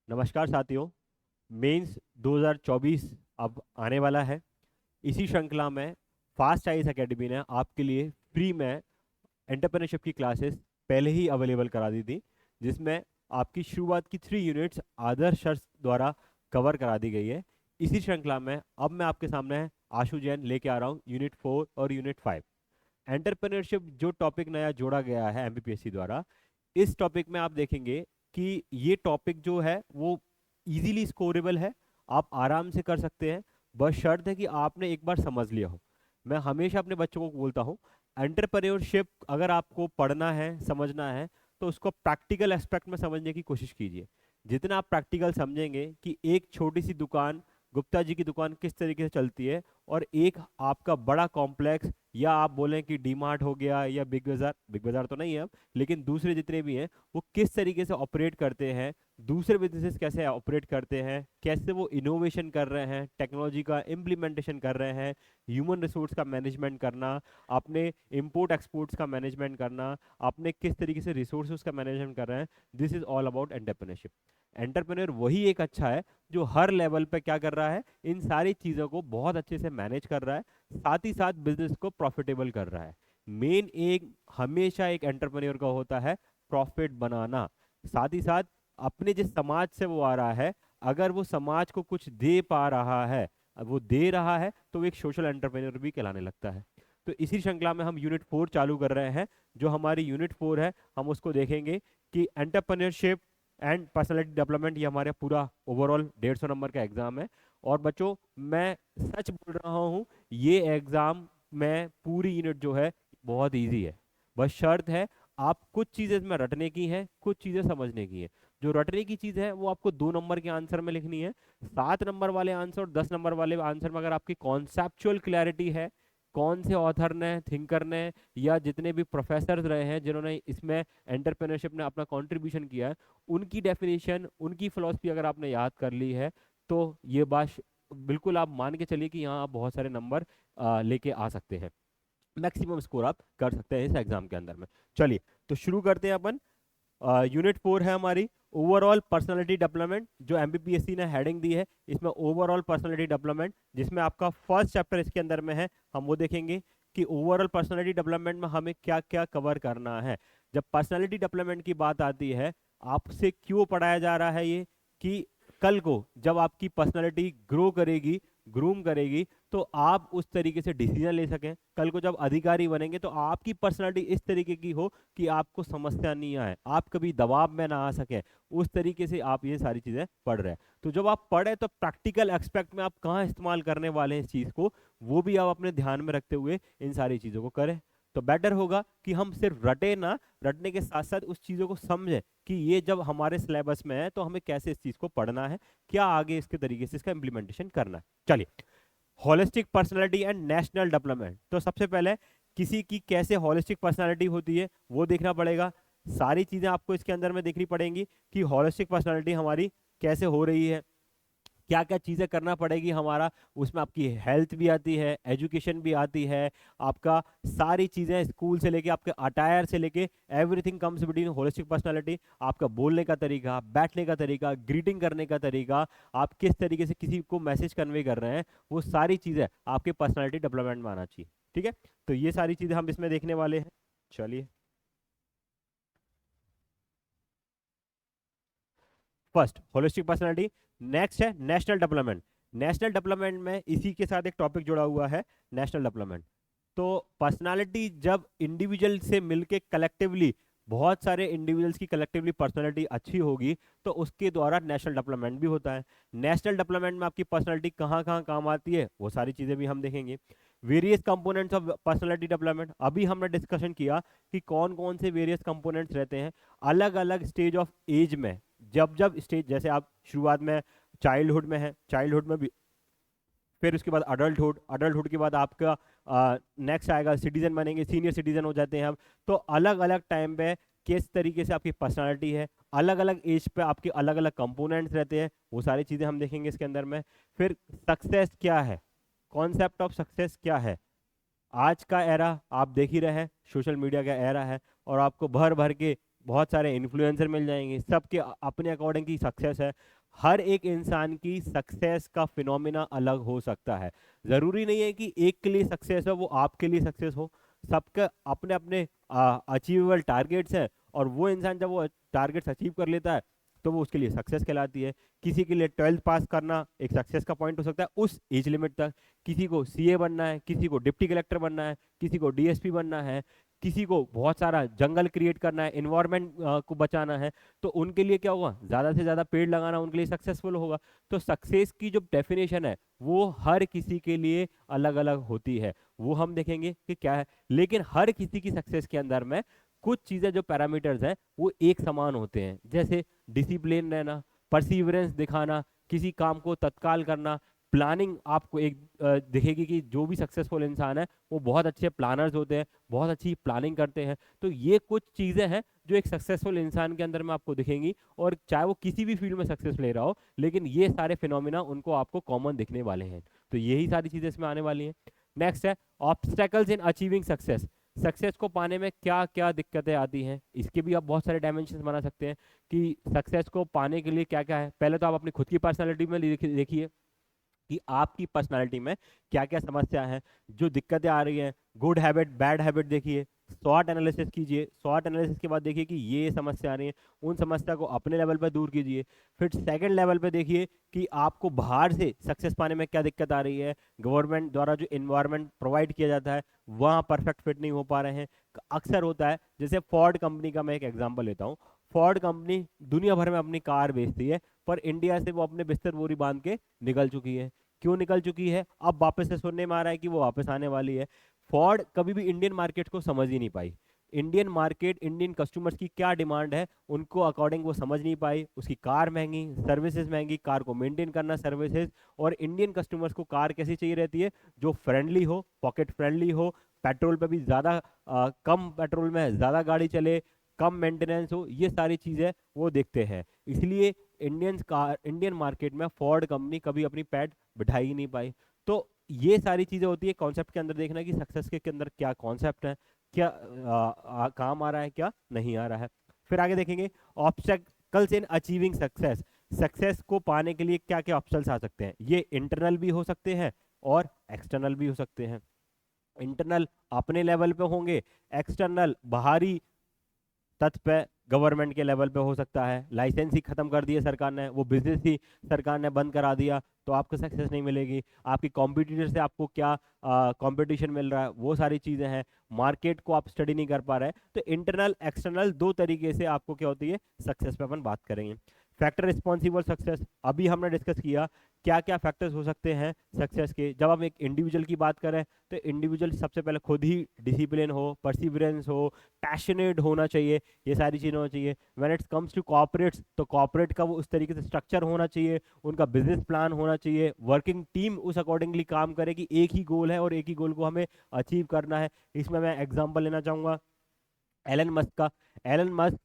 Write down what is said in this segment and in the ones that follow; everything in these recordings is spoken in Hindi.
नमस्कार साथियों। मेंस 2024 अब आने वाला है। इसी श्रृंखला में फास्ट आईज एकेडमी ने आपके लिए फ्री में एंटरप्रेन्योरशिप की क्लासेस पहले ही अवेलेबल करा दी थी, जिसमें आपकी शुरुआत की 3 यूनिट्स आदर्श सर द्वारा कवर करा दी गई है। इसी श्रृंखला में अब मैं आपके सामने आशु जैन लेके आ रहा हूँ यूनिट 4 और यूनिट 5। एंटरप्रेन्योरशिप जो टॉपिक नया जोड़ा गया है एमपीपीएससी द्वारा, इस टॉपिक में आप देखेंगे कि ये टॉपिक जो है वो इजीली स्कोरेबल है। आप आराम से कर सकते हैं, बस शर्त है कि आपने एक बार समझ लिया हो। मैं हमेशा अपने बच्चों को बोलता हूँ, एंटरप्रेन्योरशिप अगर आपको पढ़ना है, समझना है, तो उसको प्रैक्टिकल एस्पेक्ट में समझने की कोशिश कीजिए। जितना आप प्रैक्टिकल समझेंगे कि एक छोटी सी दुकान, गुप्ता जी की दुकान किस तरीके से चलती है, और एक आपका बड़ा कॉम्प्लेक्स, या आप बोलें कि डी मार्ट हो गया या बिग बाजार तो नहीं है अब, लेकिन दूसरे जितने भी हैं वो किस तरीके से ऑपरेट करते हैं, दूसरे बिजनेसेस कैसे ऑपरेट करते हैं, कैसे वो इनोवेशन कर रहे हैं, टेक्नोलॉजी का इम्प्लीमेंटेशन कर रहे हैं, ह्यूमन रिसोर्स का मैनेजमेंट करना, अपने इंपोर्ट एक्सपोर्ट्स का मैनेजमेंट करना, अपने किस तरीके से रिसोर्सेज का मैनेजमेंट कर रहे हैं। This is all about entrepreneurship. Entrepreneur वही एक अच्छा है जो हर लेवल पे क्या कर रहा है, इन सारी चीज़ों को बहुत अच्छे से मैनेज कर रहा है, साथ ही साथ बिजनेस को प्रॉफिटेबल कर रहा है। मेन एक हमेशा एक एंटरप्रेन्योर का होता है प्रॉफिट बनाना। साथ ही साथ अपने जिस समाज से वो आ रहा है, अगर वो समाज को कुछ दे पा रहा है, वो दे रहा है, तो वो एक सोशल एंटरप्रेन्योर भी कहलाने लगता है। तो इसी श्रृंखला में हम यूनिट 4 चालू कर रहे हैं। जो हमारी यूनिट 4 है, हम उसको देखेंगे कि एंटरप्रेन्योरशिप एंड पर्सनालिटी डेवलपमेंट। ये हमारा पूरा ओवरऑल 150 नंबर का एग्जाम है। और बच्चों, मैं सच बोल रहा हूँ, ये एग्जाम में पूरी यूनिट जो है बहुत इजी है। बस शर्त है, आप कुछ चीज़ें इसमें रटने की हैं, कुछ चीज़ें समझने की हैं। जो रटने की चीज़ है वो आपको 2 नंबर के आंसर में लिखनी है। 7 नंबर वाले आंसर और 10 नंबर वाले आंसर में अगर आपकी कॉन्सेप्चुअल क्लैरिटी है, कौन से ऑथर ने, थिंकर ने, या जितने भी प्रोफेसर रहे हैं जिन्होंने इसमें एंटरप्रेन्योरशिप ने अपना कंट्रीब्यूशन किया है, उनकी डेफिनेशन, उनकी फिलॉसफी अगर आपने याद कर ली है, तो ये बात बिल्कुल आप मान के चलिए कि यहाँ आप बहुत सारे नंबर लेके आ सकते हैं। मैक्सिमम स्कोर आप कर सकते हैं इस एग्जाम के अंदर में। चलिए, तो शुरू करते हैं अपन। यूनिट 4 है हमारी ओवरऑल पर्सनालिटी डेवलपमेंट, जो एमपीपीएससी ने हेडिंग दी है इसमें ओवरऑल पर्सनालिटी डेवलपमेंट, जिसमें आपका फर्स्ट चैप्टर इसके अंदर में है। हम वो देखेंगे कि ओवरऑल पर्सनालिटी डेवलपमेंट में हमें क्या क्या कवर करना है। जब पर्सनालिटी डेवलपमेंट की बात आती है, आपसे क्यों पढ़ाया जा रहा है ये, कि कल को जब आपकी पर्सनालिटी ग्रो करेगी, ग्रूम करेगी, तो आप उस तरीके से डिसीजन ले सकें। कल को जब अधिकारी बनेंगे तो आपकी पर्सनालिटी इस तरीके की हो कि आपको समस्या नहीं आए, आप कभी दबाव में ना आ सके, उस तरीके से आप ये सारी चीज़ें पढ़ रहे हैं। तो जब आप पढ़े तो प्रैक्टिकल एक्सपेक्ट में आप कहाँ इस्तेमाल करने वाले हैं इस चीज़ को, वो भी आप अपने ध्यान में रखते हुए इन सारी चीज़ों को करें। तो बेटर होगा कि हम सिर्फ रटे ना, रटने के साथ साथ उस चीज़ों को समझें कि ये जब हमारे सिलेबस में है तो हमें कैसे इस चीज़ को पढ़ना है, क्या आगे इसके तरीके से इसका इम्प्लीमेंटेशन करना है। चलिए, holistic personality and national development. तो सबसे पहले किसी की कैसे होलिस्टिक पर्सनालिटी होती है वो देखना पड़ेगा। सारी चीजें आपको इसके अंदर में देखनी पड़ेंगी कि होलिस्टिक पर्सनालिटी हमारी कैसे हो रही है, क्या क्या चीज़ें करना पड़ेगी हमारा। उसमें आपकी हेल्थ भी आती है, एजुकेशन भी आती है, आपका सारी चीज़ें स्कूल से लेके आपके अटायर से लेके everything comes between holistic personality. आपका बोलने का तरीका, बैठने का तरीका, ग्रीटिंग करने का तरीका, आप किस तरीके से किसी को मैसेज कन्वे कर रहे हैं, वो सारी चीज़ें आपके पर्सनालिटी डेवलपमेंट में आना चाहिए। ठीक है, तो ये सारी चीज़ें हम इसमें देखने वाले हैं। चलिए, फर्स्ट होलिस्टिक पर्सनालिटी। नेक्स्ट है नेशनल डेवलपमेंट। नेशनल डेवलपमेंट में इसी के साथ एक टॉपिक जुड़ा हुआ है, नेशनल डेवलपमेंट। तो पर्सनालिटी जब इंडिविजुअल से मिलके कलेक्टिवली, बहुत सारे इंडिविजुअल्स की कलेक्टिवली पर्सनालिटी अच्छी होगी, तो उसके द्वारा नेशनल डेवलपमेंट भी होता है। नेशनल डेवलपमेंट में आपकी पर्सनालिटी कहाँ कहाँ काम आती है, वो सारी चीज़ें भी हम देखेंगे। Various components of personality development, अभी हमने डिस्कशन किया कि कौन कौन से वेरियस कंपोनेंट्स रहते हैं अलग अलग स्टेज ऑफ एज में। जब जब स्टेज, जैसे आप शुरुआत में चाइल्डहुड में है, चाइल्डहुड में भी, फिर उसके बाद अडल्टहुड, अडल्टहुड के बाद आपका नेक्स्ट आएगा सिटीजन बनेंगे, सीनियर सिटीजन हो जाते हैं हम। तो अलग अलग टाइम पे किस तरीके से आपकी पर्सनालिटी है, अलग अलग एज पे आपके अलग अलग कंपोनेंट्स रहते हैं, वो सारी चीज़ें हम देखेंगे इसके अंदर में। फिर सक्सेस क्या है, कॉन्सेप्ट ऑफ सक्सेस क्या है। आज का एरा आप देख ही रहे हैं, सोशल मीडिया का एरा है, और आपको भर भर के बहुत सारे इन्फ्लुएंसर मिल जाएंगे, सबके अपने अकॉर्डिंग की सक्सेस है। हर एक इंसान की सक्सेस का फिनोमिना अलग हो सकता है। जरूरी नहीं है कि एक के लिए सक्सेस हो वो आपके लिए सक्सेस हो। सबका अपने अपने अचीवेबल टारगेट्स हैं, और वो इंसान जब वो टारगेट्स अचीव कर लेता है तो वो उसके लिए सक्सेस कहलाती है। किसी के लिए 12th पास करना एक सक्सेस का पॉइंट हो सकता है उस एज लिमिट तक। किसी को सीए बनना है, किसी को डिप्टी कलेक्टर बनना है, किसी को डीएसपी बनना है, किसी को बहुत सारा जंगल क्रिएट करना है, इन्वायरमेंट को बचाना है, तो उनके लिए क्या होगा, ज़्यादा से ज़्यादा पेड़ लगाना उनके लिए सक्सेसफुल होगा। तो सक्सेस की जो डेफिनेशन है वो हर किसी के लिए अलग अलग होती है, वो हम देखेंगे कि क्या है। लेकिन हर किसी की सक्सेस के अंदर में कुछ चीज़ें जो पैरामीटर्स हैं वो एक समान होते हैं, जैसे डिसिप्लिन रहना, परसिवरेंस दिखाना, किसी काम को तत्काल करना, प्लानिंग। आपको एक दिखेगी कि जो भी सक्सेसफुल इंसान है वो बहुत अच्छे प्लानर्स होते हैं, बहुत अच्छी प्लानिंग करते हैं। तो ये कुछ चीज़ें हैं जो एक सक्सेसफुल इंसान के अंदर में आपको दिखेंगी, और चाहे वो किसी भी फील्ड में सक्सेस ले रहा हो, लेकिन ये सारे फिनोमिना उनको आपको कॉमन दिखने वाले हैं। तो यही सारी चीज़ें इसमें आने वाली हैं। नेक्स्ट है obstacles in achieving success. Success को पाने में क्या क्या दिक्कतें आती हैं, इसके भी आप बहुत सारे डायमेंशन बना सकते हैं कि सक्सेस को पाने के लिए क्या क्या है। पहले तो आप अपनी खुद की पर्सनैलिटी में देखिए कि आपकी पर्सनालिटी में क्या क्या समस्या है, जो दिक्कतें आ रही हैं। गुड हैबिट बैड हैबिट देखिए, स्वॉट एनालिसिस कीजिए, स्वॉट एनालिसिस के बाद देखिए कि ये समस्या आ रही है, उन समस्या को अपने लेवल पर दूर कीजिए। फिर सेकंड लेवल पे देखिए कि आपको बाहर से सक्सेस पाने में क्या दिक्कत आ रही है। गवर्नमेंट द्वारा जो इन्वायरमेंट प्रोवाइड किया जाता है वहाँ परफेक्ट फिट नहीं हो पा रहे हैं। अक्सर होता है, जैसे फोर्ड कंपनी का मैं एक एग्जाम्पल लेता हूँ। फोर्ड कंपनी दुनिया भर में अपनी कार बेचती है, पर इंडिया से वो अपने बिस्तर बोरी बांध के निकल चुकी है। क्यों निकल चुकी है, अब वापस से सुनने में आ रहा है कि वो वापस आने वाली है। फोर्ड कभी भी इंडियन मार्केट को समझ ही नहीं पाई। इंडियन मार्केट, इंडियन कस्टमर्स की क्या डिमांड है उनको अकॉर्डिंग वो समझ नहीं पाई। उसकी कार महंगी, सर्विसेज महंगी, कार को मेंटेन करना सर्विसेज। और इंडियन कस्टमर्स को कार कैसी चाहिए रहती है, जो फ्रेंडली हो, पॉकेट फ्रेंडली हो, पेट्रोल पे भी ज़्यादा कम पेट्रोल में ज़्यादा गाड़ी चले, कम मेंटेनेंस हो, ये सारी चीज़ें वो देखते हैं। इसलिए इंडियन मार्केट में फोर्ड कंपनी कभी अपनी पैड बिठा ही नहीं पाई। तो ये सारी चीज़ें होती है कॉन्सेप्ट के अंदर देखना कि सक्सेस के अंदर क्या कॉन्सेप्ट है, क्या काम आ रहा है, क्या नहीं आ रहा है। फिर आगे देखेंगे obstacles in achieving success. Success को पाने के लिए क्या क्या ऑप्शंस आ सकते हैं। ये इंटरनल भी हो सकते हैं और एक्सटर्नल भी हो सकते हैं। इंटरनल अपने लेवल पे होंगे, एक्सटर्नल बाहरी तत्व पे गवर्नमेंट के लेवल पे हो सकता है। लाइसेंस ही खत्म कर दिए सरकार ने, वो बिजनेस ही सरकार ने बंद करा दिया, तो आपको सक्सेस नहीं मिलेगी। आपकी कॉम्पिटिटर से आपको क्या कंपटीशन मिल रहा है, वो सारी चीज़ें हैं। मार्केट को आप स्टडी नहीं कर पा रहे हैं। तो इंटरनल एक्सटर्नल दो तरीके से आपको क्या होती है सक्सेस पे अपन बात करेंगे। फैक्टर रिस्पॉन्सिबल सक्सेस अभी हमने डिस्कस किया, क्या क्या फैक्टर्स हो सकते हैं सक्सेस के। जब हम एक इंडिविजुअल की बात करें तो इंडिविजुअल सबसे पहले खुद ही डिसिप्लिन हो, परसिवरेंस हो, पैशनेट होना चाहिए, ये सारी चीज़ें होनी चाहिए। When it's comes to corporates, तो कॉर्पोरेट का वो उस तरीके से स्ट्रक्चर होना चाहिए, उनका बिजनेस प्लान होना चाहिए, वर्किंग टीम उस अकॉर्डिंगली काम करे कि एक ही गोल है और एक ही गोल को हमें अचीव करना है। इसमें मैं एग्जांपल लेना चाहूँगा एलन मस्क का। एलन मस्क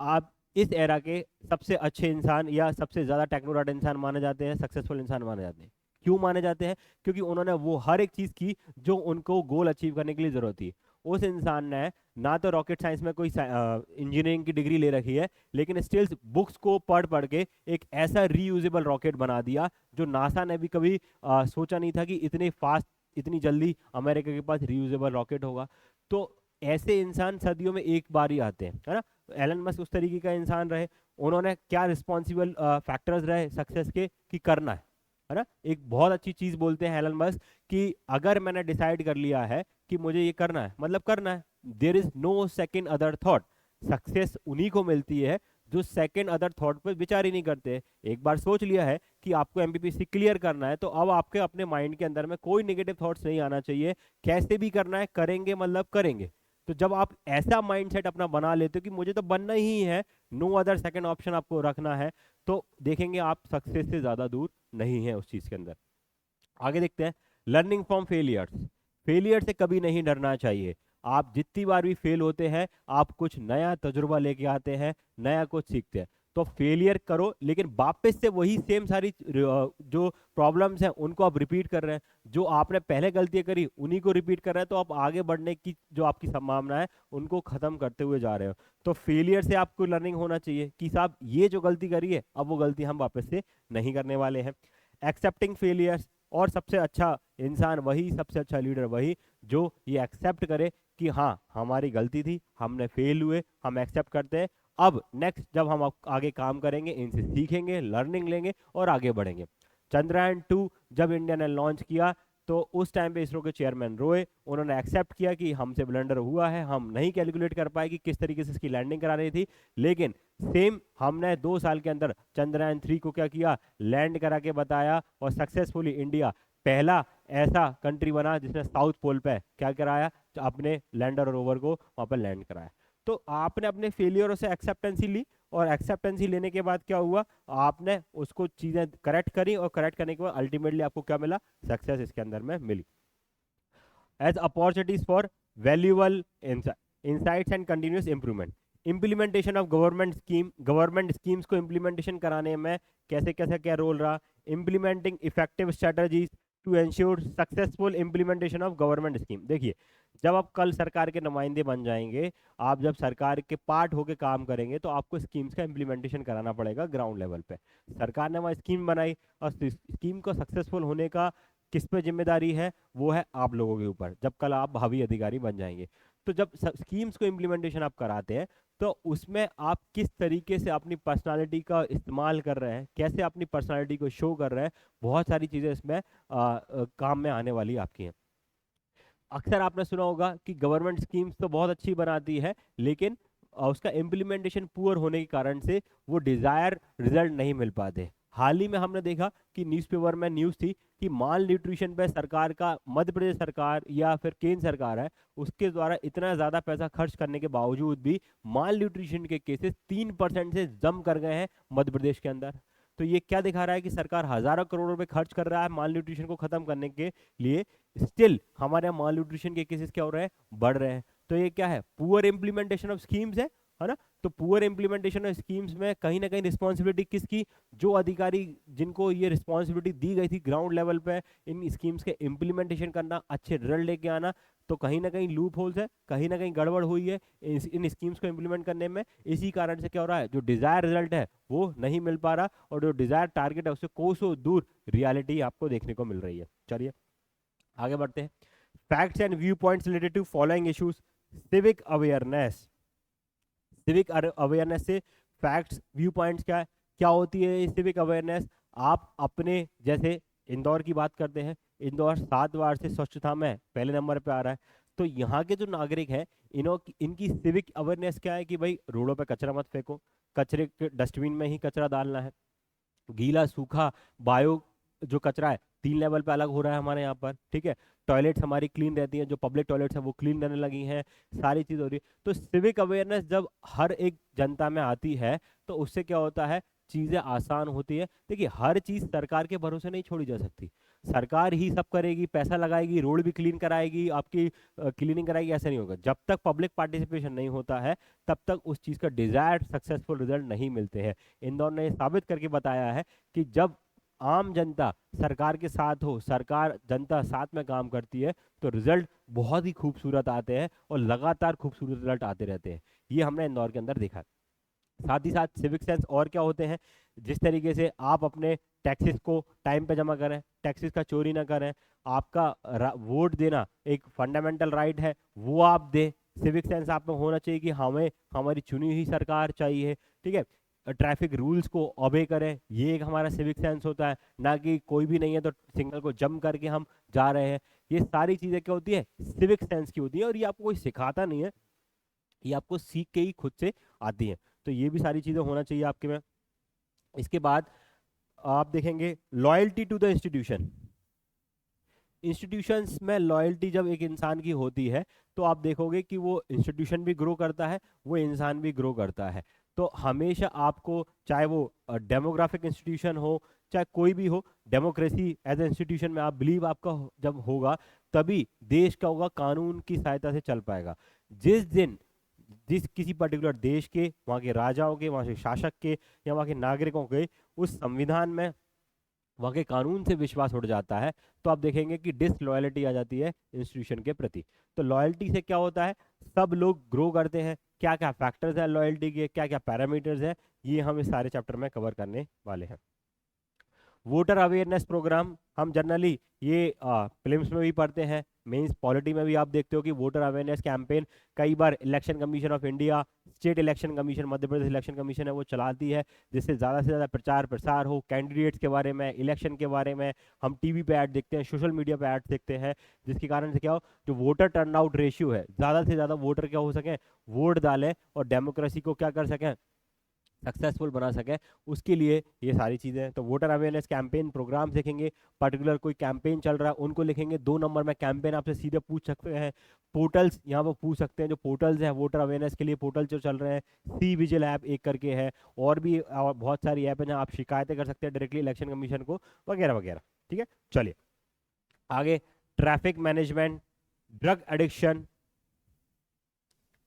आप इस एरा के सबसे अच्छे इंसान या सबसे ज़्यादा टेक्नोक्रेट इंसान माने जाते हैं, सक्सेसफुल इंसान माने जाते हैं। क्यों माने जाते हैं, क्योंकि उन्होंने वो हर एक चीज़ की जो उनको गोल अचीव करने के लिए ज़रूरत थी। उस इंसान ने ना तो रॉकेट साइंस में कोई इंजीनियरिंग की डिग्री ले रखी है, लेकिन स्टिल्स बुक्स को पढ़ पढ़ के एक ऐसा रीयूजेबल रॉकेट बना दिया जो नासा ने भी कभी सोचा नहीं था कि इतने फास्ट, इतनी जल्दी अमेरिका के पास रीयूजेबल रॉकेट होगा। तो ऐसे इंसान सदियों में एक बार ही आते हैं, है ना। एलन मस्क उस तरीके का इंसान रहे। उन्होंने क्या रिस्पॉन्सिबल फैक्टर्स रहे सक्सेस के कि करना है ना। एक बहुत अच्छी चीज बोलते हैं एलन मस्क कि अगर मैंने डिसाइड कर लिया है कि मुझे ये करना है, मतलब करना है, there is no second other thought. Success उन्हीं को मिलती है जो सेकंड अदर थॉट पर विचार ही नहीं करते। एक बार सोच लिया है कि आपको एमपीपीसी क्लियर करना है, तो अब आपके अपने माइंड के अंदर में कोई नेगेटिव थॉट्स नहीं आना चाहिए। कैसे भी करना है, करेंगे मतलब करेंगे। तो जब आप ऐसा माइंडसेट अपना बना लेते हो कि मुझे तो बनना ही है, नो अदर सेकंड ऑप्शन आपको रखना है, तो देखेंगे आप सक्सेस से ज़्यादा दूर नहीं है उस चीज़ के अंदर। आगे देखते हैं लर्निंग फ्रॉम फेलियर्स। फेलियर से कभी नहीं डरना चाहिए। आप जितनी बार भी फेल होते हैं आप कुछ नया तजुर्बा लेके आते हैं, नया कुछ सीखते हैं। तो फेलियर करो, लेकिन वापस से वही सेम सारी जो प्रॉब्लम्स हैं उनको आप रिपीट कर रहे हैं, जो आपने पहले गलतियां करी उन्हीं को रिपीट कर रहे हैं, तो आप आगे बढ़ने की जो आपकी संभावना है उनको खत्म करते हुए जा रहे हो। तो फेलियर से आपको लर्निंग होना चाहिए कि साहब ये जो गलती करी है अब वो गलती हम वापस से नहीं करने वाले हैं। एक्सेप्टिंग फेलियर्स, और सबसे अच्छा इंसान वही, सबसे अच्छा लीडर वही जो ये एक्सेप्ट करे कि हाँ हमारी गलती थी, हमने फेल हुए, हम एक्सेप्ट करते हैं, अब नेक्स्ट जब हम आगे काम करेंगे इनसे सीखेंगे, लर्निंग लेंगे और आगे बढ़ेंगे। चंद्रयान 2 जब इंडिया ने लॉन्च किया तो उस टाइम पे इसरो के चेयरमैन रोए, उन्होंने एक्सेप्ट किया कि हमसे ब्लंडर हुआ है, हम नहीं कैलकुलेट कर पाए कि किस तरीके से इसकी लैंडिंग करानी थी, लेकिन सेम हमने 2 साल के अंदर चंद्रयान 3 को क्या किया, लैंड करा के बताया, और सक्सेसफुली इंडिया पहला ऐसा कंट्री बना जिसने साउथ पोल पे क्या कराया, अपने लैंडर और रोवर को वहां पर लैंड कराया। तो आपने अपने फेलियरों से एक्सेप्टेंसी ली, और एक्सेप्टेंसी लेने के बाद क्या हुआ, आपने उसको चीजें करेक्ट करी, और करेक्ट करने के बाद अल्टीमेटली आपको क्या मिला, सक्सेस इसके अंदर में मिली। As opportunities for valuable insights and continuous improvement. Implementation of government schemes को इम्प्लीमेंटेशन कराने में कैसे कैसे क्या रोल रहा, implementing effective strategies to ensure successful implementation of government scheme. देखिए, जब आप कल सरकार के नुमाइंदे बन जाएंगे, आप जब सरकार के पार्ट होके काम करेंगे, तो आपको स्कीम्स का इम्प्लीमेंटेशन कराना पड़ेगा ग्राउंड लेवल पे। सरकार ने वहाँ स्कीम बनाई, और स्कीम को सक्सेसफुल होने का किस पे जिम्मेदारी है, वो है आप लोगों के ऊपर, जब कल आप भावी अधिकारी बन जाएंगे। तो जब स्कीम्स को इम्प्लीमेंटेशन आप कराते हैं, तो उसमें आप किस तरीके से अपनी पर्सनालिटी का इस्तेमाल कर रहे हैं, कैसे अपनी पर्सनालिटी को शो कर रहे हैं, बहुत सारी चीज़ें इसमें काम में आने वाली आपकी हैं। अक्सर आपने सुना होगा कि गवर्नमेंट स्कीम्स तो बहुत अच्छी बनाती है, लेकिन उसका इम्प्लीमेंटेशन पुअर होने के कारण से वो डिजायर रिजल्ट नहीं मिल पाते। हाल ही में हमने देखा कि न्यूज़पेपर में न्यूज़ थी कि माल न्यूट्रिशन पे सरकार का, मध्य प्रदेश सरकार या फिर केंद्र सरकार है, उसके द्वारा इतना ज़्यादा पैसा खर्च करने के बावजूद भी माल न्यूट्रिशन के केसेस 3% से जम कर गए हैं मध्य प्रदेश के अंदर। तो ये क्या दिखा रहा है कि सरकार हजारों करोड़ रुपए खर्च कर रहा है माल न्यूट्रिशन को खत्म करने के लिए, स्टिल हमारे यहाँ माल न्यूट्रिशन के केसेस क्या हो रहे हैं, बढ़ रहे हैं। तो ये क्या है, पुअर इम्प्लीमेंटेशन ऑफ स्कीम्स है ना। तो पुअर इम्प्लीमेंटेशन ऑफ स्कीम्स में कहीं ना कहीं रिस्पॉन्सिबिलिटी किसकी, जो अधिकारी जिनको ये रिस्पॉन्सिबिलिटी दी गई थी ग्राउंड लेवल पे इन स्कीम्स के इम्प्लीमेंटेशन करना, अच्छे रिजल्ट लेके आना, तो कहीं ना कहीं लूप होल्स है, कहीं ना कहीं गड़बड़ हुई है इन स्कीम्स को इम्प्लीमेंट करने में। इसी कारण से क्या हो रहा है, जो डिजायर रिजल्ट है वो नहीं मिल पा रहा, और जो डिजायर टारगेट है उससे कोसों दूर रियलिटी आपको देखने को मिल रही है। चलिए आगे बढ़ते हैं। Facts and view points related to following issues. Civic awareness. Civic awareness से फैक्ट्स व्यू पॉइंट्स क्या होती है सिविक अवेयरनेस। आप अपने, जैसे इंदौर की बात करते हैं, इंदौर 7 बार से स्वच्छता में पहले नंबर पे आ रहा है। तो यहाँ के जो नागरिक हैं, इनकी सिविक अवेयरनेस क्या है कि भाई रोडों पे कचरा मत फेंको, कचरे के डस्टबिन में ही कचरा डालना है, गीला सूखा बायो जो कचरा है 3 लेवल पे अलग हो रहा है हमारे यहाँ पर, ठीक है। टॉयलेट्स हमारी क्लीन रहती हैं, जो पब्लिक टॉयलेट्स हैं वो क्लीन रहने लगी हैं, सारी चीज़ हो रही है। तो सिविक अवेयरनेस जब हर एक जनता में आती है, तो उससे क्या होता है, चीज़ें आसान होती है। देखिए, हर चीज़ सरकार के भरोसे नहीं छोड़ी जा सकती। सरकार ही सब करेगी, पैसा लगाएगी, रोड भी क्लीन कराएगी, आपकी क्लीनिंग कराएगी, ऐसा नहीं होगा। जब तक पब्लिक पार्टिसिपेशन नहीं होता है, तब तक उस चीज़ का डिजायर्ड सक्सेसफुल रिजल्ट नहीं मिलते हैं। इंदौर ने साबित करके बताया है कि जब आम जनता सरकार के साथ हो, सरकार जनता साथ में काम करती है, तो रिजल्ट बहुत ही खूबसूरत आते हैं, और लगातार खूबसूरत रिजल्ट आते रहते हैं। ये हमने इंदौर के अंदर देखा। साथ ही साथ सिविक सेंस और क्या होते हैं, जिस तरीके से आप अपने टैक्सेस को टाइम पे जमा करें, टैक्सेस का चोरी ना करें, आपका वोट देना एक फंडामेंटल राइट है, वो आप दें। सिविक सेंस आप में होना चाहिए कि हमें हमारी चुनी हुई सरकार चाहिए, ठीक है। ट्रैफिक रूल्स को ओबे करें, ये एक हमारा सिविक सेंस होता है, ना कि कोई भी नहीं है तो सिग्नल को जंप करके हम जा रहे हैं। ये सारी चीज़ें क्या होती है, सिविक सेंस की होती है, और ये आपको कोई सिखाता नहीं है, ये आपको सीख के ही खुद से आती है। तो ये भी सारी चीज़ें होना चाहिए आपके में। इसके बाद आप देखेंगे loyalty to the institution. Institutions में लॉयल्टी जब एक इंसान की होती है, तो आप देखोगे कि वो इंस्टीट्यूशन भी ग्रो करता है, वो इंसान भी ग्रो करता है। तो हमेशा आपको, चाहे वो डेमोग्राफिक इंस्टीट्यूशन हो, चाहे कोई भी हो, डेमोक्रेसी एज ए इंस्टीट्यूशन में आप बिलीव आपका जब होगा, तभी देश का होगा कानून की सहायता से चल पाएगा। जिस दिन जिस किसी पर्टिकुलर देश के, वहाँ के राजाओं के, वहाँ के शासक के या वहाँ के नागरिकों के उस संविधान में, वहाँ के कानून से विश्वास उठ जाता है, तो आप देखेंगे कि डिसलॉयल्टी आ जाती है इंस्टीट्यूशन के प्रति। तो लॉयल्टी से क्या होता है, सब लोग ग्रो करते हैं। क्या क्या फैक्टर्स हैं लॉयल्टी के, क्या क्या पैरामीटर्स हैं, ये हम इस सारे चैप्टर में कवर करने वाले हैं। वोटर अवेयरनेस प्रोग्राम हम जनरली ये प्रीलिम्स में भी पढ़ते हैं, मेंस पॉलिटी में भी आप देखते हो कि वोटर अवेयरनेस कैंपेन कई बार election commission of India, state election commission, Madhya Pradesh election commission है, वो चलाती है, जिससे ज़्यादा से ज़्यादा प्रचार प्रसार हो कैंडिडेट्स के बारे में, इलेक्शन के बारे में। हम टीवी पे ऐड देखते हैं, सोशल मीडिया पे ऐड देखते हैं, जिसके कारण से क्या हो, जो वोटर टर्नआउट रेशियो है, ज़्यादा से ज़्यादा वोटर क्या हो सकें, वोट डालें और डेमोक्रेसी को क्या कर सकें, सक्सेसफुल बना सके, उसके लिए ये सारी चीज़ें हैं। तो वोटर अवेयरनेस कैंपेन प्रोग्राम देखेंगे, पर्टिकुलर कोई कैंपेन चल रहा है उनको लिखेंगे। 2 नंबर में कैंपेन आपसे सीधे पूछ सकते हैं, पोर्टल्स यहाँ पर पूछ सकते हैं, जो पोर्टल्स हैं वोटर अवेयरनेस के लिए, पोर्टल जो चल रहे हैं, सी विजिल ऐप एक करके है, और भी बहुत सारी ऐप हैं, आप शिकायतें कर सकते हैं डायरेक्टली इलेक्शन कमीशन को, वगैरह वगैरह। ठीक है, चलिए आगे। Traffic management, drug addiction.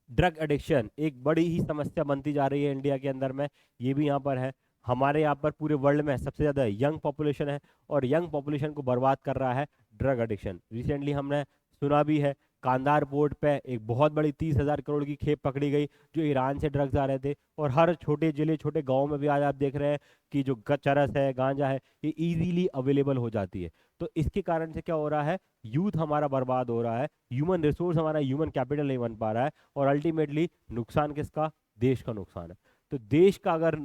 Drug addiction एक बड़ी ही समस्या बनती जा रही है इंडिया के अंदर में, ये भी यहाँ पर है। हमारे यहाँ पर पूरे वर्ल्ड में सबसे ज़्यादा यंग पॉपुलेशन है, और यंग पॉपुलेशन को बर्बाद कर रहा है ड्रग एडिक्शन। रिसेंटली हमने सुना भी है, कांदार पोर्ट पे एक बहुत बड़ी 30,000 करोड़ की खेप पकड़ी गई, जो ईरान से ड्रग्स आ रहे थे। और हर छोटे जिले, छोटे गाँव में भी आज आप देख रहे हैं कि जो चरस है, गांजा है, ये इजीली अवेलेबल हो जाती है। तो इसके कारण से क्या हो रहा है, यूथ हमारा बर्बाद हो रहा है, ह्यूमन रिसोर्स हमारा, ह्यूमन कैपिटल नहीं बन पा रहा है, और अल्टीमेटली नुकसान किसका, देश का नुकसान है। तो देश का अगर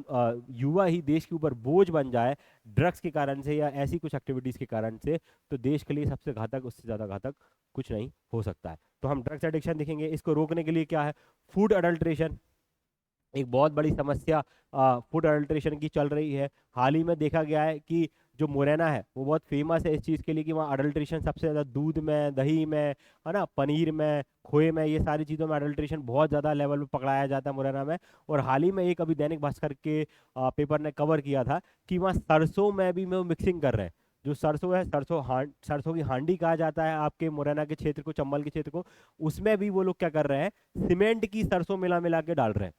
युवा ही देश के ऊपर बोझ बन जाए ड्रग्स के कारण से या ऐसी कुछ एक्टिविटीज के कारण से, तो देश के लिए सबसे घातक, उससे ज़्यादा घातक कुछ नहीं हो सकता है। तो हम ड्रग्स एडिक्शन देखेंगे, इसको रोकने के लिए क्या है, फूड अडल्ट्रेशन एक बहुत बड़ी समस्या फूड अडल्ट्रेशन की चल रही है। हाल ही में देखा गया है कि जो मुरैना है वो बहुत फेमस है इस चीज़ के लिए कि वहाँ अडल्ट्रेशन सबसे ज़्यादा, दूध में, दही में, है ना, पनीर में, खोए में, ये सारी चीज़ों में अडल्ट्रेशन बहुत ज़्यादा लेवल पे पकड़ाया जाता है मुरैना में। और हाल ही में एक अभी दैनिक भास्कर के पेपर ने कवर किया था कि वहाँ सरसों में भी वो मिक्सिंग कर रहे हैं। जो सरसों है, सरसों की हांडी कहा जाता है आपके मुरैना के क्षेत्र को, चंबल के क्षेत्र को, उसमें भी वो लोग क्या कर रहे हैं, सीमेंट की सरसों मिला मिला के डाल रहे हैं।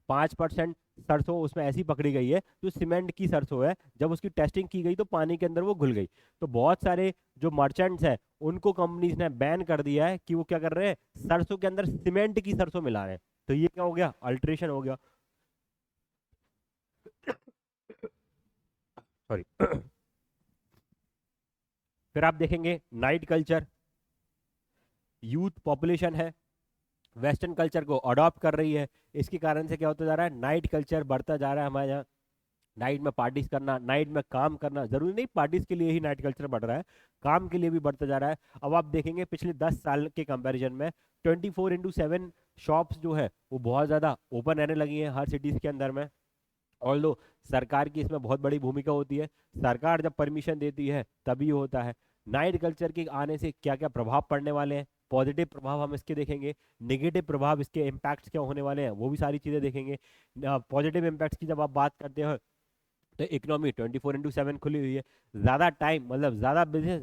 5% सरसों उसमें ऐसी पकड़ी गई है जो सीमेंट की सरसों है, जब उसकी टेस्टिंग की गई तो पानी के अंदर वो घुल गई। तो बहुत सारे जो मर्चेंट्स हैं उनको कंपनीज ने बैन कर दिया है कि वो क्या कर रहे हैं, सरसों के अंदर सीमेंट की सरसों मिला रहे हैं। तो ये क्या हो गया, अल्ट्रेशन हो गया, सॉरी। फिर आप देखेंगे नाइट कल्चर, यूथ पॉपुलेशन है वेस्टर्न कल्चर को अडॉप्ट कर रही है, इसके कारण से क्या होता जा रहा है, नाइट कल्चर बढ़ता जा रहा है हमारे यहाँ। नाइट में पार्टीज करना, नाइट में काम करना, जरूरी नहीं पार्टीज के लिए ही नाइट कल्चर बढ़ रहा है, काम के लिए भी बढ़ता जा रहा है। अब आप देखेंगे पिछले 10 साल के कंपैरिजन में 24/7 शॉप्स जो है वो बहुत ज़्यादा ओपन रहने लगी हैं हर सिटीज़ के अंदर में। ऑल्दो सरकार की इसमें बहुत बड़ी भूमिका होती है, सरकार जब परमिशन देती है तभी होता है। नाइट कल्चर के आने से क्या क्या प्रभाव पड़ने वाले हैं, पॉजिटिव प्रभाव हम इसके देखेंगे, नेगेटिव प्रभाव इसके इम्पैक्ट्स क्या होने वाले हैं वो भी सारी चीज़ें देखेंगे। पॉजिटिव इम्पैक्ट्स की जब आप बात करते हैं तो इकोनॉमी 24/7 खुली हुई है, ज़्यादा टाइम मतलब ज़्यादा बिजनेस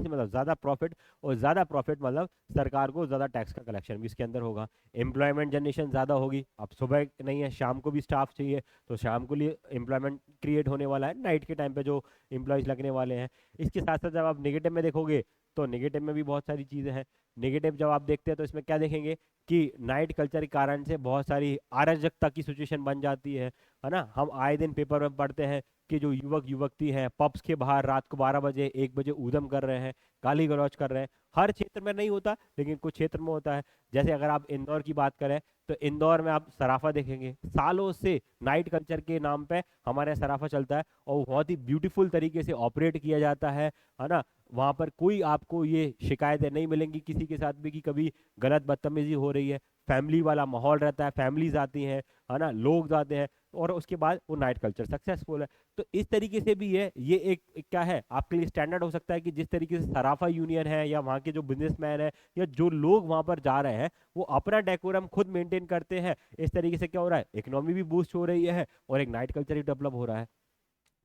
मतलब ज़्यादा प्रॉफिट, और ज़्यादा प्रॉफिट मतलब सरकार को ज़्यादा टैक्स का कलेक्शन भी इसके अंदर होगा। एम्प्लॉयमेंट जनरेशन ज़्यादा होगी, अब सुबह नहीं है शाम को भी स्टाफ चाहिए, तो शाम को लिए एम्प्लॉयमेंट क्रिएट होने वाला है, नाइट के टाइम पे जो एम्प्लॉयज़ लगने वाले हैं। इसके साथ साथ जब आप नेगेटिव में देखोगे तो नेगेटिव में भी बहुत सारी चीज़ें हैं। नेगेटिव जब आप देखते हैं तो इसमें क्या देखेंगे कि नाइट कल्चर के कारण से बहुत सारी अराजकता की सिचुएशन बन जाती है ना। हम आए दिन पेपर में पढ़ते हैं कि जो युवक युवती हैं पब्स के बाहर रात को 12 बजे 1 बजे ऊधम कर रहे हैं, गाली गलौज कर रहे हैं। हर क्षेत्र में नहीं होता लेकिन कुछ क्षेत्र में होता है। जैसे अगर आप इंदौर की बात करें तो इंदौर में आप सराफा देखेंगे, सालों से नाइट कल्चर के नाम पे हमारे यहाँ सराफा चलता है और बहुत ही ब्यूटीफुल तरीके से ऑपरेट किया जाता है ना। वहाँ पर कोई आपको ये शिकायतें नहीं मिलेंगी किसी के साथ भी कि कभी गलत बदतमीजी हो रही है। फैमिली वाला माहौल रहता है, फैमिलीज आती हैं, है ना, लोग आते हैं, और उसके बाद वो नाइट कल्चर सक्सेसफुल है। तो इस तरीके से भी है, ये एक क्या है आपके लिए स्टैंडर्ड हो सकता है कि जिस तरीके से सराफा यूनियन है या वहाँ के जो बिजनेसमैन है या जो लोग वहाँ पर जा रहे हैं वो अपना डेकोरम खुद मेंटेन करते हैं, इस तरीके से क्या हो रहा है, इकोनॉमी भी बूस्ट हो रही है और एक नाइट कल्चर भी डेवलप हो रहा है।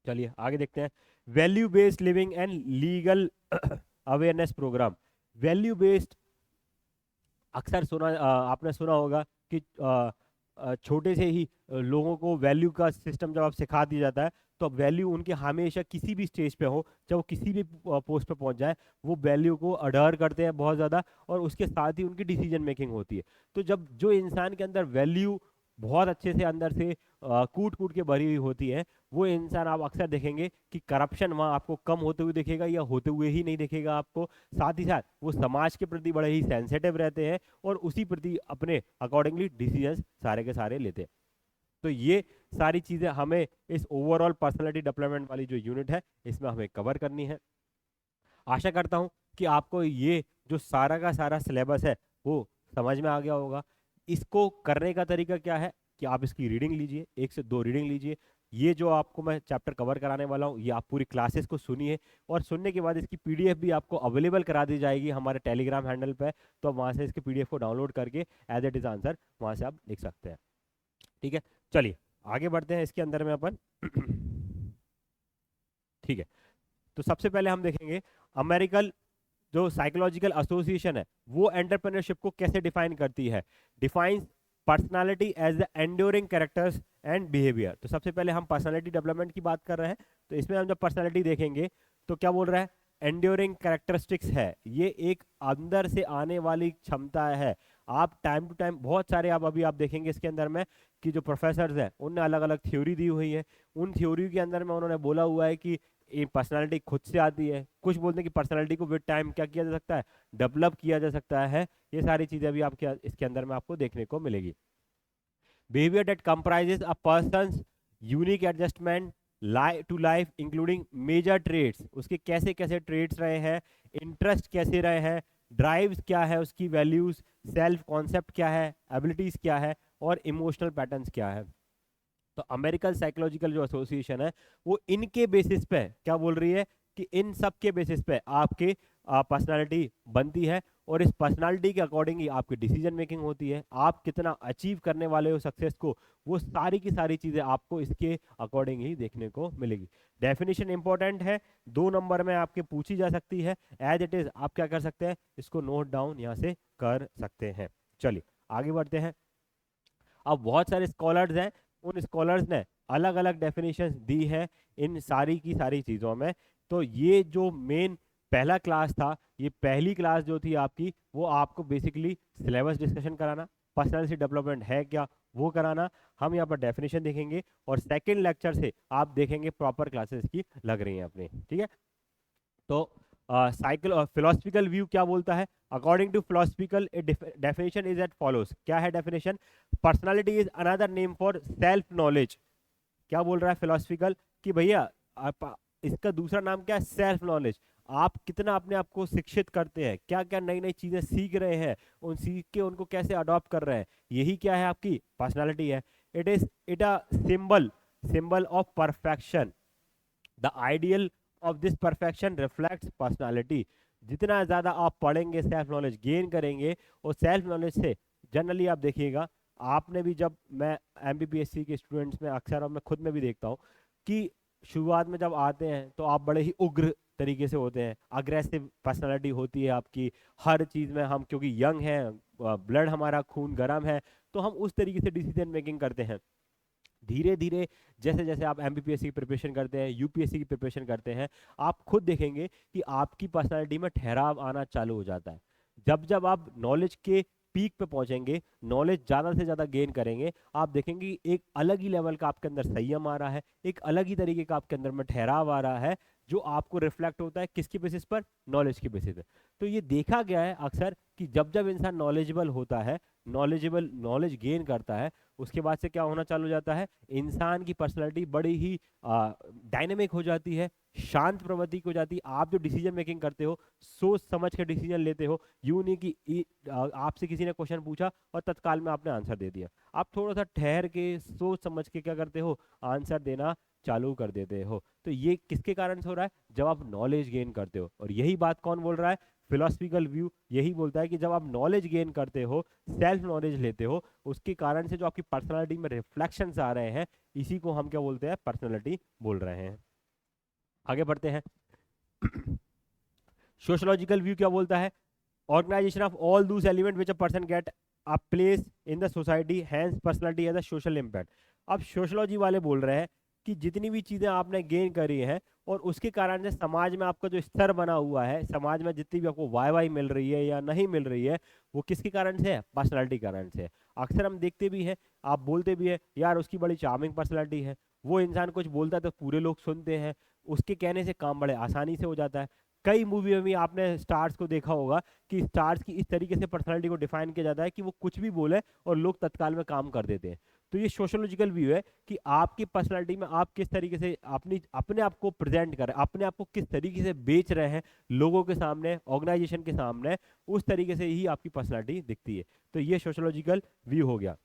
चलिए आगे देखते हैं, value based living and legal awareness program. Value based अक्सर सुना आपने सुना होगा कि छोटे से ही लोगों को वैल्यू का सिस्टम जब आप सिखा दिया जाता है तो वैल्यू उनके हमेशा किसी भी स्टेज पे हो, जब वो किसी भी पोस्ट पे पहुंच जाए, वो वैल्यू को अडर करते हैं बहुत ज़्यादा, और उसके साथ ही उनकी डिसीजन मेकिंग होती है। तो जब जो इंसान के अंदर वैल्यू बहुत अच्छे से अंदर से कूट कूट के भरी हुई होती है, वो इंसान आप अक्सर देखेंगे कि करप्शन वहाँ आपको कम होते हुए दिखेगा या होते हुए ही नहीं दिखेगा आपको। साथ ही साथ वो समाज के प्रति बड़े ही सेंसिटिव रहते हैं और उसी प्रति अपने अकॉर्डिंगली डिसीजंस सारे के सारे लेते हैं। तो ये सारी चीज़ें हमें इस ओवरऑल पर्सनालिटी डेवलपमेंट वाली जो यूनिट है इसमें हमें कवर करनी है। आशा करता हूँ कि आपको ये जो सारा का सारा सिलेबस है वो समझ में आ गया होगा। इसको करने का तरीका क्या है कि आप इसकी रीडिंग लीजिए, 1 से 2 रीडिंग लीजिए। ये जो आपको मैं चैप्टर कवर कराने वाला हूँ ये आप पूरी क्लासेस को सुनिए, और सुनने के बाद इसकी पीडीएफ भी आपको अवेलेबल करा दी जाएगी हमारे टेलीग्राम हैंडल पे। तो आप वहाँ से इसके पीडीएफ को डाउनलोड करके एज इट इज आंसर वहाँ से आप लिख सकते हैं। ठीक है, चलिए आगे बढ़ते हैं इसके अंदर में अपन। ठीक है, तो सबसे पहले हम देखेंगे अमेरिकन जो साइकोलॉजिकल एसोसिएशन है वो एंटरप्रेन्योरशिप को कैसे डिफाइन करती है। Defines personality as the enduring characters and behaviour. तो सबसे पहले हम पर्सनालिटी डेवलपमेंट की बात कर रहे हैं, तो इसमें हम जब पर्सनालिटी देखेंगे तो क्या बोल रहा है, एंड्योरिंग कैरेक्टरिस्टिक्स है, ये एक अंदर से आने वाली क्षमता है। आप टाइम टू टाइम बहुत सारे अभी आप देखेंगे इसके अंदर में कि जो प्रोफेसर्स हैं उनने अलग अलग थ्योरी दी हुई है। उन थ्योरी के अंदर में उन्होंने बोला हुआ है कि ये पर्सनालिटी खुद से आती है, कुछ बोलते हैं कि पर्सनालिटी को विद टाइम क्या किया जा सकता है, डेवलप किया जा सकता है। ये सारी चीजें अभी आपके इसके अंदर में आपको देखने को मिलेगी। Behaviour that comprises a person's unique adjustment to life including major traits, उसके कैसे कैसे ट्रेड्स रहे हैं, इंटरेस्ट कैसे रहे हैं, ड्राइव्स क्या है उसकी, वैल्यूज, सेल्फ कॉन्सेप्ट क्या है, एबिलिटीज क्या है, और इमोशनल पैटर्न्स क्या है। तो अमेरिकन साइकोलॉजिकल जो एसोसिएशन है वो इनके बेसिस पे क्या बोल रही है कि इन सब के बेसिस पे आपके पर्सनालिटी बनती है, और इस पर्सनालिटी के अकॉर्डिंग ही आपकी डिसीजन मेकिंग होती है। आप कितना अचीव करने वाले हो सक्सेस को, वो सारी की सारी चीजें आपको इसके अकॉर्डिंग ही देखने को मिलेगी। डेफिनेशन इंपॉर्टेंट है, 2 नंबर में आपके पूछी जा सकती है। एज इट इज आप क्या कर सकते हैं, इसको नोट डाउन यहाँ से कर सकते हैं। चलिए आगे बढ़ते हैं। अब बहुत सारे स्कॉलर्स हैं, उन स्कॉलर्स ने अलग अलग डेफिनेशंस दी है इन सारी की सारी चीज़ों में। तो ये जो मेन पहला क्लास था, ये पहली क्लास जो थी आपकी, वो आपको बेसिकली सिलेबस डिस्कशन कराना, पर्सनालिटी डेवलपमेंट है क्या वो कराना, हम यहाँ पर डेफिनेशन देखेंगे, और सेकंड लेक्चर से आप देखेंगे प्रॉपर क्लासेस की लग रही हैं अपनी। ठीक है, तो फिलोसफिकल व्यू क्या बोलता है, according to philosophical definition is at follows. क्या है definition, personality is another name for self knowledge. क्या बोल रहा है फिलोसफिकल कि भैया आप इसका दूसरा नाम क्या है, सेल्फ नॉलेज। आप कितना अपने आप को शिक्षित करते हैं, क्या क्या नई नई चीजें सीख रहे हैं, उन सीख के उनको कैसे अडॉप्ट कर रहे हैं, यही क्या है आपकी पर्सनालिटी है। It a symbol symbol of perfection, the ideal of this perfection reflects personality. जितना ज़्यादा आप पढ़ेंगे, सेल्फ नॉलेज गेन करेंगे, और सेल्फ नॉलेज से जनरली आप देखिएगा, आपने भी जब, मैं एमबीबीएससी के स्टूडेंट्स में अक्सर, और मैं खुद में भी देखता हूँ कि शुरुआत में जब आते हैं तो आप बड़े ही उग्र तरीके से होते हैं, अग्रेसिव पर्सनालिटी होती है आपकी हर चीज़ में। हम क्योंकि यंग हैं, ब्लड हमारा खून गर्म है, तो हम उस तरीके से डिसीजन मेकिंग करते हैं। धीरे धीरे जैसे जैसे आप एमपीपीएससी की प्रिपरेशन करते हैं, यूपीएससी की प्रिपरेशन करते हैं, आप खुद देखेंगे कि आपकी पर्सनालिटी में ठहराव आना चालू हो जाता है। जब जब आप नॉलेज के पीक पे पहुंचेंगे, नॉलेज ज़्यादा से ज़्यादा गेन करेंगे, आप देखेंगे कि एक अलग ही लेवल का आपके अंदर संयम आ रहा है, एक अलग ही तरीके का आपके अंदर में ठहराव आ रहा है, जो आपको रिफ्लेक्ट होता है किसकी बेसिस पर, नॉलेज की बेसिस पे। तो ये देखा गया है अक्सर कि जब जब इंसान नॉलेजेबल होता है, नॉलेज गेन करता है, उसके बाद से क्या होना चालू हो जाता है, इंसान की पर्सनालिटी बड़ी ही डायनेमिक हो जाती है, शांत प्रवृत्ति की हो जाती है। आप जो डिसीजन मेकिंग करते हो, सोच समझ के डिसीजन लेते हो, यूं नहीं कि आपसे किसी ने क्वेश्चन पूछा और तत्काल में आपने आंसर दे दिया। आप थोड़ा सा ठहर के सोच समझ के क्या करते हो, आंसर देना चालू कर देते हो। तो ये किसके कारण से हो रहा है, जब आप नॉलेज गेन करते हो। और यही बात कौन बोल रहा है, फिलोसफिकल व्यू यही बोलता है कि जब आप नॉलेज गेन करते हो, सेल्फ नॉलेज लेते हो, उसके कारण से जो आपकी पर्सनालिटी में रिफ्लेक्शंस आ रहे हैं, इसी को हम क्या बोलते हैं, पर्सनालिटी बोल रहे हैं। आगे बढ़ते हैं। सोशोलॉजिकल व्यू क्या बोलता है, organisation of all those element which a person get a place in the society hence personality as a social impact. अब सोशोलॉजी वाले बोल रहे हैं कि जितनी भी चीज़ें आपने गेन करी हैं और उसके कारण से समाज में आपका जो स्तर बना हुआ है, समाज में जितनी भी आपको वाई वाई मिल रही है या नहीं मिल रही है, वो किसके कारण से है? पर्सनालिटी कारण से है। अक्सर हम देखते भी हैं, आप बोलते भी हैं यार उसकी बड़ी चार्मिंग पर्सनालिटी है, वो इंसान कुछ बोलता है तो पूरे लोग सुनते हैं, उसके कहने से काम बड़े आसानी से हो जाता है। कई मूवी में भी आपने स्टार्स को देखा होगा कि स्टार्स की इस तरीके से पर्सनालिटी को डिफाइन किया जाता है कि वो कुछ भी बोले और लोग तत्काल में काम कर देते हैं। तो ये सोशोलॉजिकल व्यू है कि आपकी पर्सनालिटी में आप किस तरीके से अपनी अपने आप को प्रेजेंट कर रहे हैं, अपने आप को किस तरीके से बेच रहे हैं लोगों के सामने, ऑर्गेनाइजेशन के सामने, उस तरीके से ही आपकी पर्सनालिटी दिखती है। तो ये सोशोलॉजिकल व्यू हो गया।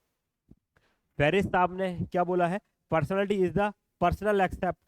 फेरिस साहब ने क्या बोला है? Personality is the personal accept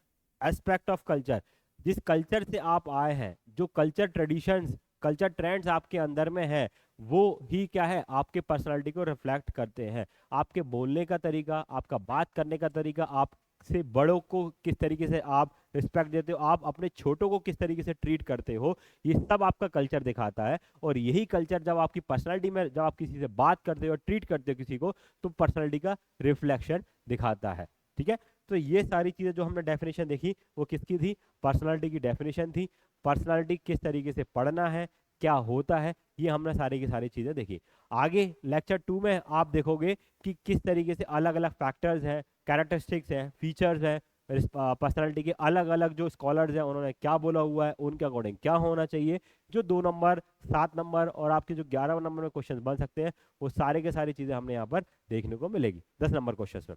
aspect of culture. जिस कल्चर से आप आए हैं, जो कल्चर ट्रेडिशंस, कल्चर ट्रेंड्स आपके अंदर में है, वो ही क्या है? आपके पर्सनालिटी को रिफ्लेक्ट करते हैं। आपके बोलने का तरीका, आपका बात करने का तरीका, आपसे बड़ों को किस तरीके से आप रिस्पेक्ट देते हो, आप अपने छोटों को किस तरीके से ट्रीट करते हो, ये सब आपका कल्चर दिखाता है। और यही कल्चर जब आपकी पर्सनालिटी में, जब आप किसी से बात करते हो, ट्रीट करते हो किसी को, तो पर्सनालिटी का रिफ्लेक्शन दिखाता है। ठीक है, तो ये सारी चीजें जो हमने डेफिनेशन देखी वो किसकी थी? पर्सनालिटी की डेफिनेशन थी। पर्सनालिटी किस तरीके से पढ़ना है, क्या होता है, ये हमने सारी की सारी चीजें देखी। आगे लेक्चर 2 में आप देखोगे कि किस तरीके से अलग अलग फैक्टर्स हैं, कैरेक्टरिस्टिक्स हैं, फीचर्स हैं पर्सनालिटी के, अलग अलग जो स्कॉलर्स हैं उन्होंने क्या बोला हुआ है, उनके अकॉर्डिंग क्या होना चाहिए। जो 2 नंबर, 7 नंबर और आपके जो 11 नंबर में क्वेश्चन बन सकते हैं, वो सारे के सारी चीजें हमने यहाँ पर देखने को मिलेगी 10 नंबर क्वेश्चन में।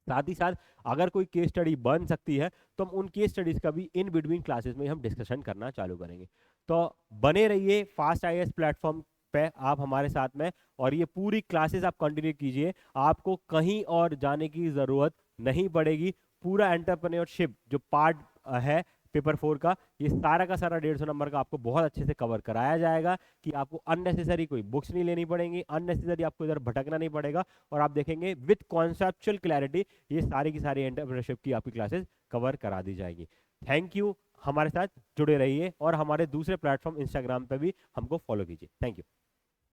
साथ ही साथ अगर कोई केस स्टडी बन सकती है तो हम उन केस स्टडीज का भी इन बिटवीन क्लासेस में हम डिस्कशन करना चालू करेंगे। तो बने रहिए फास्ट आईएएस प्लेटफॉर्म पे आप हमारे साथ में, और ये पूरी क्लासेस आप कंटिन्यू कीजिए, आपको कहीं और जाने की ज़रूरत नहीं पड़ेगी। पूरा एंटरप्रेन्योरशिप जो पार्ट है पेपर 4 का, ये सारा का सारा 150 नंबर का आपको बहुत अच्छे से कवर कराया जाएगा कि आपको अननेसेसरी कोई बुक्स नहीं लेनी पड़ेंगी, अननेसेसरी आपको इधर भटकना नहीं पड़ेगा, और आप देखेंगे विद कॉन्सेप्चुअल क्लैरिटी ये सारी की सारी एंटरप्रेन्योरशिप की आपकी क्लासेस कवर करा दी जाएगी। थैंक यू, हमारे साथ जुड़े रहिए और हमारे दूसरे प्लेटफॉर्म इंस्टाग्राम पे भी हमको फॉलो कीजिए। Thank you.